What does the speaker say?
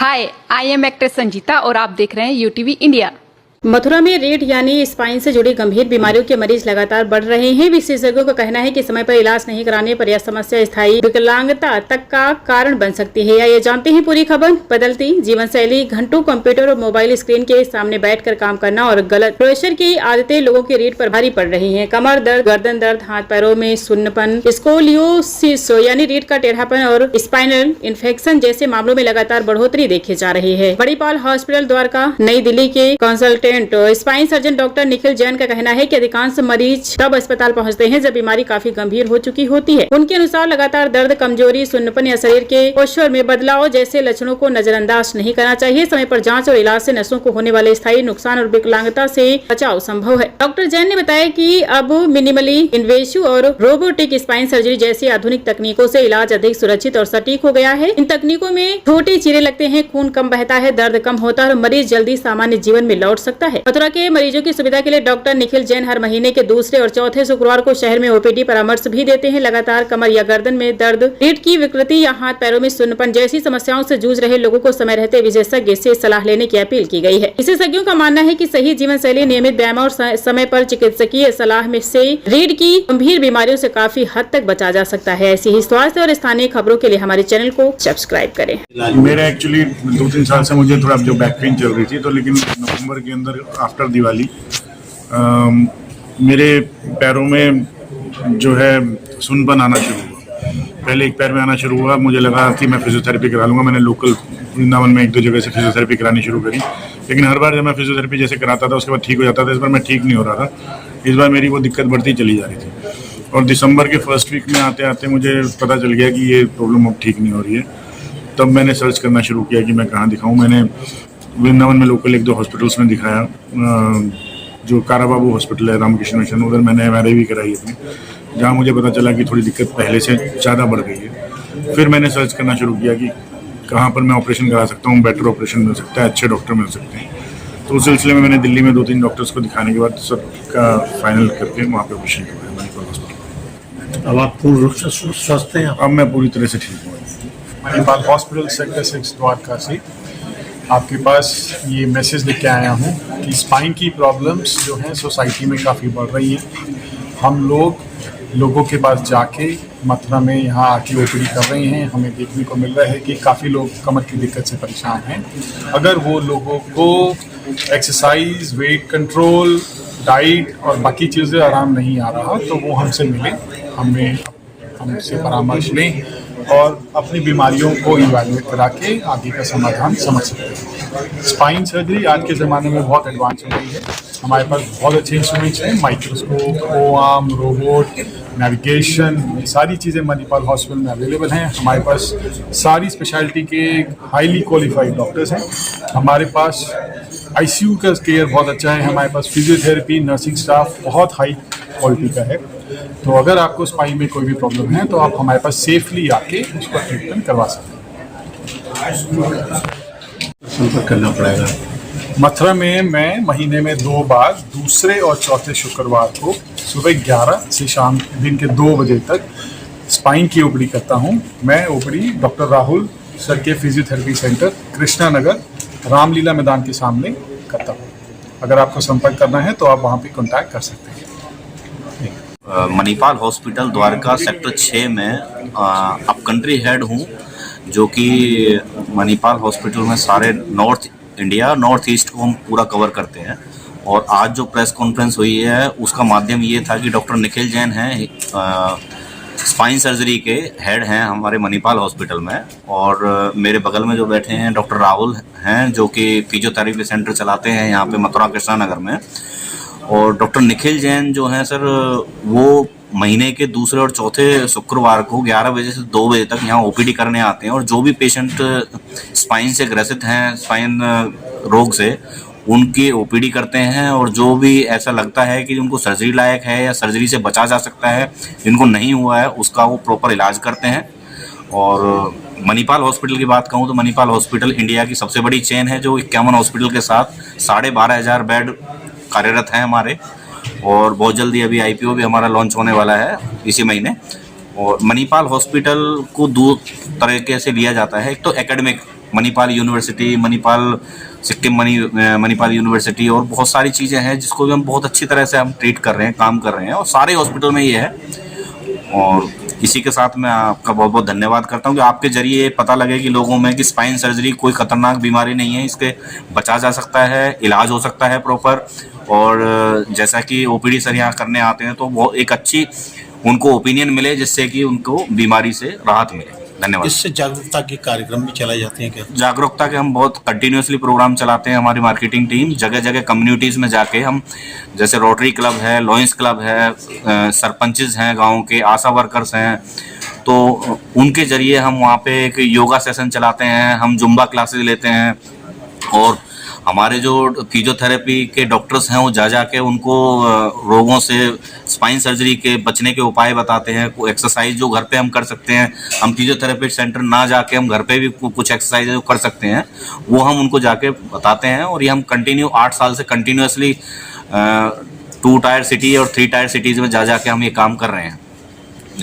Hi, I am actress Sanjita और आप देख रहे हैं यूटीवी इंडिया। मथुरा में रीढ़ यानी स्पाइन से जुड़ी गंभीर बीमारियों के मरीज लगातार बढ़ रहे हैं। विशेषज्ञों का कहना है कि समय पर इलाज नहीं कराने पर यह समस्या स्थायी विकलांगता तक का कारण बन सकती है। या ये जानते हैं पूरी खबर। बदलती जीवन शैली, घंटों कंप्यूटर और मोबाइल स्क्रीन के सामने बैठकर काम करना और गलत प्रेशर की आदतें लोगों की रीढ़ पर भारी पड़ रही है। कमर दर्द, गर्दन दर्द, हाथ पैरों में सुन्नपन, स्कोलियोसिस यानी रीढ़ का टेढ़ापन और स्पाइनल इन्फेक्शन जैसे मामलों में लगातार बढ़ोतरी देखी जा रही है। मणिपाल हॉस्पिटल द्वारका नई दिल्ली के consultant spine surgeon doctor Nikhil Jain का कहना है कि अधिकांश मरीज तब अस्पताल पहुंचते हैं जब बीमारी काफी गंभीर हो चुकी होती है। उनके अनुसार लगातार दर्द, कमजोरी, सुन्नपन या शरीर के पोस्चर में बदलाव जैसे लक्षणों को नजरअंदाज नहीं करना चाहिए। समय पर जांच और इलाज से नसों को होने वाले स्थायी नुकसान और विकलांगता से बचाव संभव है। डॉक्टर जैन ने बताया कि अब मिनिमली इन्वेसिव और रोबोटिक स्पाइन सर्जरी जैसी आधुनिक तकनीकों से इलाज अधिक सुरक्षित और सटीक हो गया है। इन तकनीकों में छोटे चीरे लगते हैं, खून कम बहता है, दर्द कम होता है और मरीज जल्दी सामान्य जीवन में लौट सकता है। मथुरा के मरीजों की सुविधा के लिए डॉक्टर निखिल जैन हर महीने के दूसरे और चौथे शुक्रवार को शहर में ओपीडी परामर्श भी देते हैं। लगातार कमर या गर्दन में दर्द, रीढ़ की विकृति या हाथ पैरों में सुन्नपन जैसी समस्याओं से जूझ रहे लोगों को समय रहते विशेषज्ञ से सलाह लेने की अपील की गई है। विशेषज्ञों का मानना है कि सही जीवन शैली, नियमित व्यायाम और समय पर चिकित्सकीय सलाह में से रीढ़ की गंभीर बीमारियों से काफी हद तक बचा जा सकता है। ऐसी ही स्वास्थ्य और स्थानीय खबरों के लिए हमारे चैनल को सब्सक्राइब करें। मेरा एक्चुअली 2-3 साल से मुझे थोड़ा जो बैक पेन चल रही थी, तो लेकिन नवंबर के अंदर आफ्टर दिवाली मेरे पैरों में जो है सुन्नपन आना शुरू हुआ। पहले एक पैर में आना शुरू हुआ, मुझे लगा कि मैं फिजियोथेरेपी करा लूँगा। मैंने लोकल वृंदावन में 1-2 जगह से फिजियोथेरेपी करानी शुरू करी, लेकिन हर बार जब मैं फिजियोथेरेपी जैसे कराता था उसके बाद ठीक हो जाता था। इस बार मैं ठीक नहीं हो रहा था। इस बार मेरी वो दिक्कत बढ़ती चली जा रही थी और दिसंबर के फर्स्ट वीक में आते आते मुझे पता चल गया कि ये प्रॉब्लम अब ठीक नहीं हो रही है। तब मैंने सर्च करना शुरू किया कि मैं कहाँ दिखाऊँ। मैंने वृंदावन में लोकल 1-2 हॉस्पिटल्स में दिखाया, जो काराबाबू हॉस्पिटल है, रामकृष्ण मिशन, उधर मैंने MRI भी कराई अपनी, जहाँ मुझे पता चला कि थोड़ी दिक्कत पहले से ज़्यादा बढ़ गई है। फिर मैंने सर्च करना शुरू किया कि कहाँ पर मैं ऑपरेशन करा सकता हूँ, बेटर ऑपरेशन मिल सकता है, अच्छे डॉक्टर मिल सकते हैं। तो उस सिलसिले में मैंने दिल्ली में 2-3 डॉक्टर्स को दिखाने के बाद सबका फाइनल करके वहाँ पर ऑपरेशन करवाया मणिपाल हॉस्पिटल। अब आप पूर्ण रूप से स्वस्थ हैं? अब मैं पूरी तरह से ठीक हूँ। मणिपाल हॉस्पिटल सेक्टर 6 द्वारका से आपके पास ये मैसेज लेके आया हूँ कि स्पाइन की प्रॉब्लम्स जो हैं सोसाइटी में काफ़ी बढ़ रही हैं। हम लोगों के पास जाके मथुरा में यहाँ आके ओपीडी कर रहे हैं। हमें देखने को मिल रहा है कि काफ़ी लोग कमर की दिक्कत से परेशान हैं। अगर वो लोगों को एक्सरसाइज, वेट कंट्रोल, डाइट और बाकी चीज़ें आराम नहीं आ रहा तो वो हमसे मिलें, हमसे परामर्श लें और अपनी बीमारियों को इवैल्यूएट करा के आगे का समाधान समझ सकते हैं। स्पाइन सर्जरी आज के ज़माने में बहुत एडवांस हो गई है। हमारे पास बहुत अच्छे इंस्ट्रूमेंट्स हैं, माइक्रोस्कोप, O-आर्म, रोबोट, नेविगेशन, ये सारी चीज़ें मणिपाल हॉस्पिटल में अवेलेबल हैं। हमारे पास सारी स्पेशलिटी के हाईली क्वालिफाइड डॉक्टर्स हैं। हमारे पास ICU का केयर बहुत अच्छा है। हमारे पास फिजियोथेरेपी, नर्सिंग स्टाफ बहुत हाई क्वालिटी का है। तो अगर आपको स्पाइन में कोई भी प्रॉब्लम है तो आप हमारे पास सेफली आके उसका ट्रीटमेंट करवा सकते हैं। संपर्क करना पड़ेगा। मथुरा में मैं महीने में 2 बार दूसरे और चौथे शुक्रवार को सुबह 11 से शाम दिन के 2 बजे तक स्पाइन की ओपीडी करता हूँ। मैं ओपीडी डॉक्टर राहुल सर के फिजियोथेरेपी सेंटर, कृष्णा नगर, रामलीला मैदान के सामने करता हूँ। अगर आपको संपर्क करना है तो आप वहाँ पे कॉन्टैक्ट कर सकते हैं। मणिपाल हॉस्पिटल द्वारका सेक्टर 6 में अब कंट्री हेड हूँ, जो कि मणिपाल हॉस्पिटल में सारे नॉर्थ इंडिया, नॉर्थ ईस्ट को हम पूरा कवर करते हैं। और आज जो प्रेस कॉन्फ्रेंस हुई है उसका माध्यम ये था कि डॉक्टर निखिल जैन हैं, स्पाइन सर्जरी के हेड हैं हमारे मणिपाल हॉस्पिटल में, और मेरे बगल में जो बैठे हैं डॉक्टर राहुल हैं, जो कि फिजियोथेरेपी सेंटर चलाते हैं यहाँ पे मथुरा कृष्णा नगर में। और डॉक्टर निखिल जैन जो हैं सर, वो महीने के दूसरे और चौथे शुक्रवार को 11 बजे से 2 बजे तक यहाँ ओपीडी करने आते हैं। और जो भी पेशेंट स्पाइन से ग्रसित हैं, स्पाइन रोग से, उनकी ओपीडी करते हैं। और जो भी ऐसा लगता है कि उनको सर्जरी लायक है या सर्जरी से बचा जा सकता है, जिनको नहीं हुआ है, उसका वो प्रॉपर इलाज करते हैं। और मणिपाल हॉस्पिटल की बात कहूँ तो मणिपाल हॉस्पिटल इंडिया की सबसे बड़ी चेन है, जो 51 हॉस्पिटल के साथ 12,500 बेड कार्यरत हैं हमारे। और बहुत जल्दी अभी IPO भी हमारा लॉन्च होने वाला है इसी महीने। और मणिपाल हॉस्पिटल को 2 तरीके से लिया जाता है। एक तो academic Manipal university, Sikkim Manipal university और बहुत सारी चीज़ें हैं जिसको भी हम बहुत अच्छी तरह से हम ट्रीट कर रहे हैं, काम कर रहे हैं और सारे हॉस्पिटल में ये है। और इसी के साथ मैं आपका बहुत बहुत धन्यवाद करता हूँ कि आपके जरिए पता लगे कि लोगों में कि स्पाइन सर्जरी कोई खतरनाक बीमारी नहीं है, इसके बचा जा सकता है, इलाज हो सकता है प्रॉपर। और जैसा कि ओपीडी सर यहाँ करने आते हैं तो वो एक अच्छी उनको ओपिनियन मिले जिससे कि उनको बीमारी से राहत मिले। धन्यवाद। इससे जागरूकता के कार्यक्रम भी चलाए जाते हैं क्या? जागरूकता के हम बहुत कंटिन्यूसली प्रोग्राम चलाते हैं। हमारी मार्केटिंग टीम जगह जगह कम्युनिटीज़ में जाके हम, जैसे रोटरी क्लब है, लॉयंस क्लब है, सरपंचेस हैं गाँव के, आशा वर्कर्स हैं, तो उनके जरिए हम वहाँ पे एक योगा सेशन चलाते हैं, हम जुम्बा क्लासेस लेते हैं और हमारे जो फिजियोथेरेपी के डॉक्टर्स हैं वो जा के उनको रोगों से, स्पाइन सर्जरी के बचने के उपाय बताते हैं। एक्सरसाइज जो घर पे हम कर सकते हैं, हम फिजियोथेरेपी सेंटर ना जाके हम घर पे भी कुछ एक्सरसाइज जो कर सकते हैं वो हम उनको जाके बताते हैं। और ये हम कंटिन्यू 8 साल से कंटिन्यूसली 2 टायर सिटी और 3 टायर सिटीज़ में जा के हम ये काम कर रहे हैं।